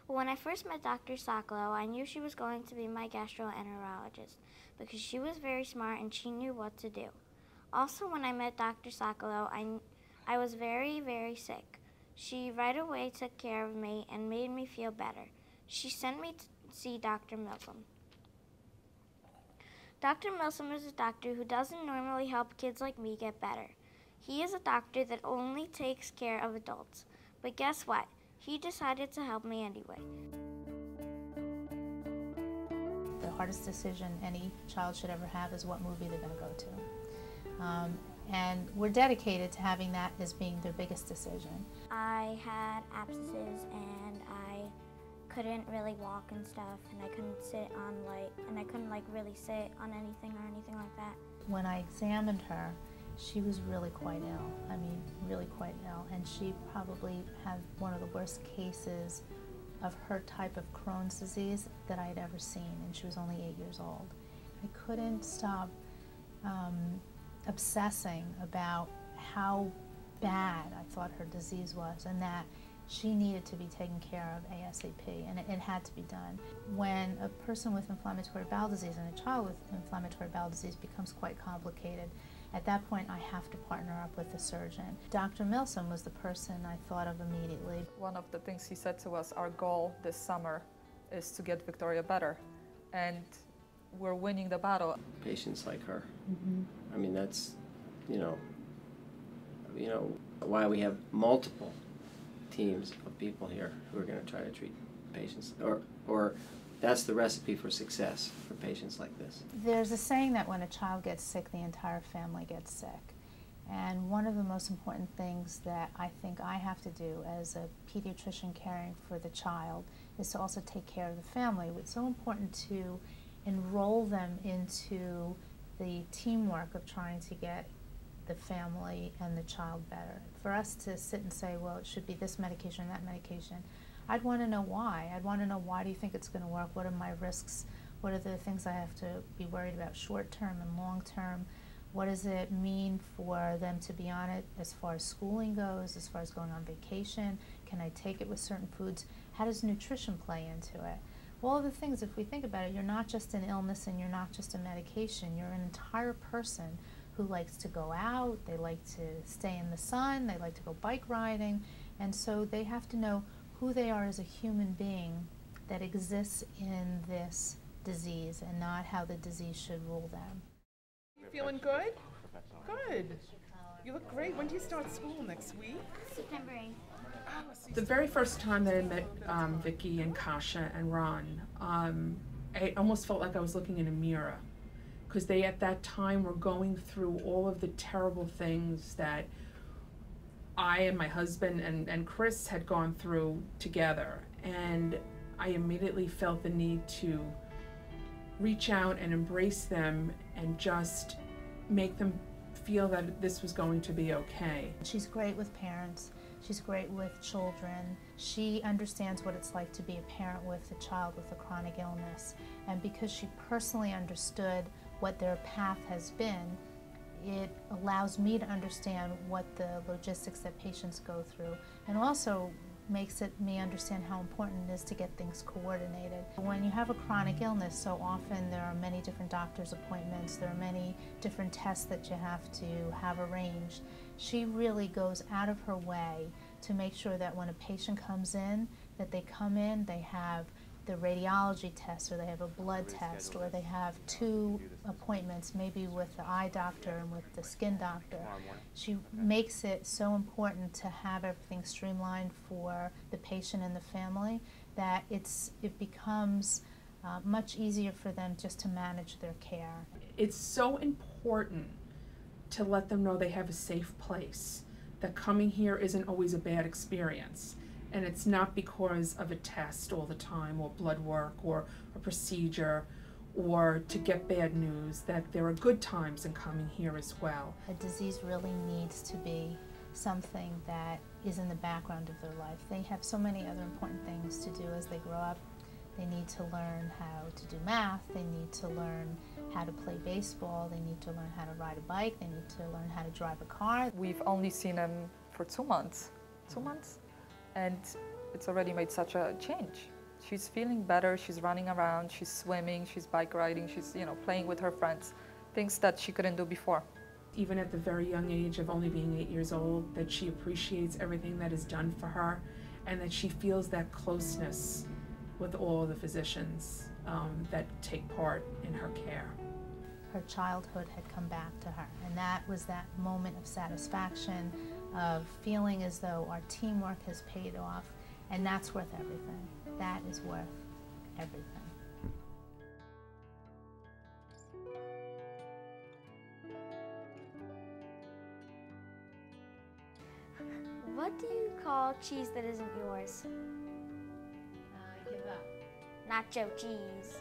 When I first met Dr. Sockolow, I knew she was going to be my gastroenterologist because she was very smart and she knew what to do. Also, when I met Dr. Sockolow, I was very, very sick. She right away took care of me and made me feel better. She sent me to see Dr. Milsom. Dr. Milsom is a doctor who doesn't normally help kids like me get better. He is a doctor that only takes care of adults. But guess what? He decided to help me anyway. The hardest decision any child should ever have is what movie they're going to go to. And we're dedicated to having that as being their biggest decision. I had abscesses and I couldn't really walk and stuff, and I couldn't sit on I couldn't really sit on anything or anything like that. When I examined her, she was really quite ill. I mean, really quite ill, and she probably had one of the worst cases of her type of Crohn's disease that I had ever seen, and she was only 8 years old. I couldn't stop obsessing about how bad I thought her disease was and that she needed to be taken care of ASAP, and it had to be done. When a person with inflammatory bowel disease and a child with inflammatory bowel disease becomes quite complicated, at that point I have to partner up with a surgeon. Dr. Milsom was the person I thought of immediately. One of the things he said to us, our goal this summer is to get Victoria better, and we're winning the battle. Patients like her. I mean, that's, you know, why we have multiple teams of people here who are going to try to treat patients, or that's the recipe for success for patients like this. There's a saying that when a child gets sick, the entire family gets sick. And one of the most important things that I think I have to do as a pediatrician caring for the child is to also take care of the family. It's so important to enroll them into the teamwork of trying to get the family and the child better. For us to sit and say, well, it should be this medication or that medication, I'd want to know why. I'd want to know, why do you think it's going to work? What are my risks? What are the things I have to be worried about short term and long term? What does it mean for them to be on it as far as schooling goes, as far as going on vacation? Can I take it with certain foods? How does nutrition play into it? All of the things, if we think about it, you're not just an illness and you're not just a medication. You're an entire person who likes to go out, they like to stay in the sun, they like to go bike riding, and so they have to know who they are as a human being that exists in this disease and not how the disease should rule them. You feeling good? Good. You look great. When do you start school? Next week? September 8th. The very first time that I met Vicky and Kasha and Ron, I almost felt like I was looking in a mirror, because they at that time were going through all of the terrible things that I and my husband and Chris had gone through together. And I immediately felt the need to reach out and embrace them and just make them feel that this was going to be okay. She's great with parents. She's great with children. She understands what it's like to be a parent with a child with a chronic illness. And because she personally understood what their path has been, it allows me to understand what the logistics that patients go through, and also makes me understand how important it is to get things coordinated. When you have a chronic illness, so often there are many different doctor's appointments, there are many different tests that you have to have arranged. She really goes out of her way to make sure that when a patient comes in, that they come in, they have the radiology test, or they have a blood test, or they have 2 appointments, maybe with the eye doctor and with the skin doctor. She makes it so important to have everything streamlined for the patient and the family that it becomes much easier for them just to manage their care. It's so important to let them know they have a safe place, that coming here isn't always a bad experience. And it's not because of a test all the time, or blood work, or a procedure, or to get bad news, that there are good times in coming here as well. A disease really needs to be something that is in the background of their life. They have so many other important things to do as they grow up. They need to learn how to do math, they need to learn how to play baseball, they need to learn how to ride a bike, they need to learn how to drive a car. We've only seen him for 2 months. 2 months? And it's already made such a change. she's feeling better, she's running around, she's swimming, she's bike riding, she's, you know, playing with her friends, things that she couldn't do before. Even at the very young age of only being 8 years old, that she appreciates everything that is done for her, and that she feels that closeness with all the physicians that take part in her care. Her childhood had come back to her, and that was that moment of satisfaction, of feeling as though our teamwork has paid off, and that's worth everything. That is worth everything. What do you call cheese that isn't yours? Give up. Nacho cheese.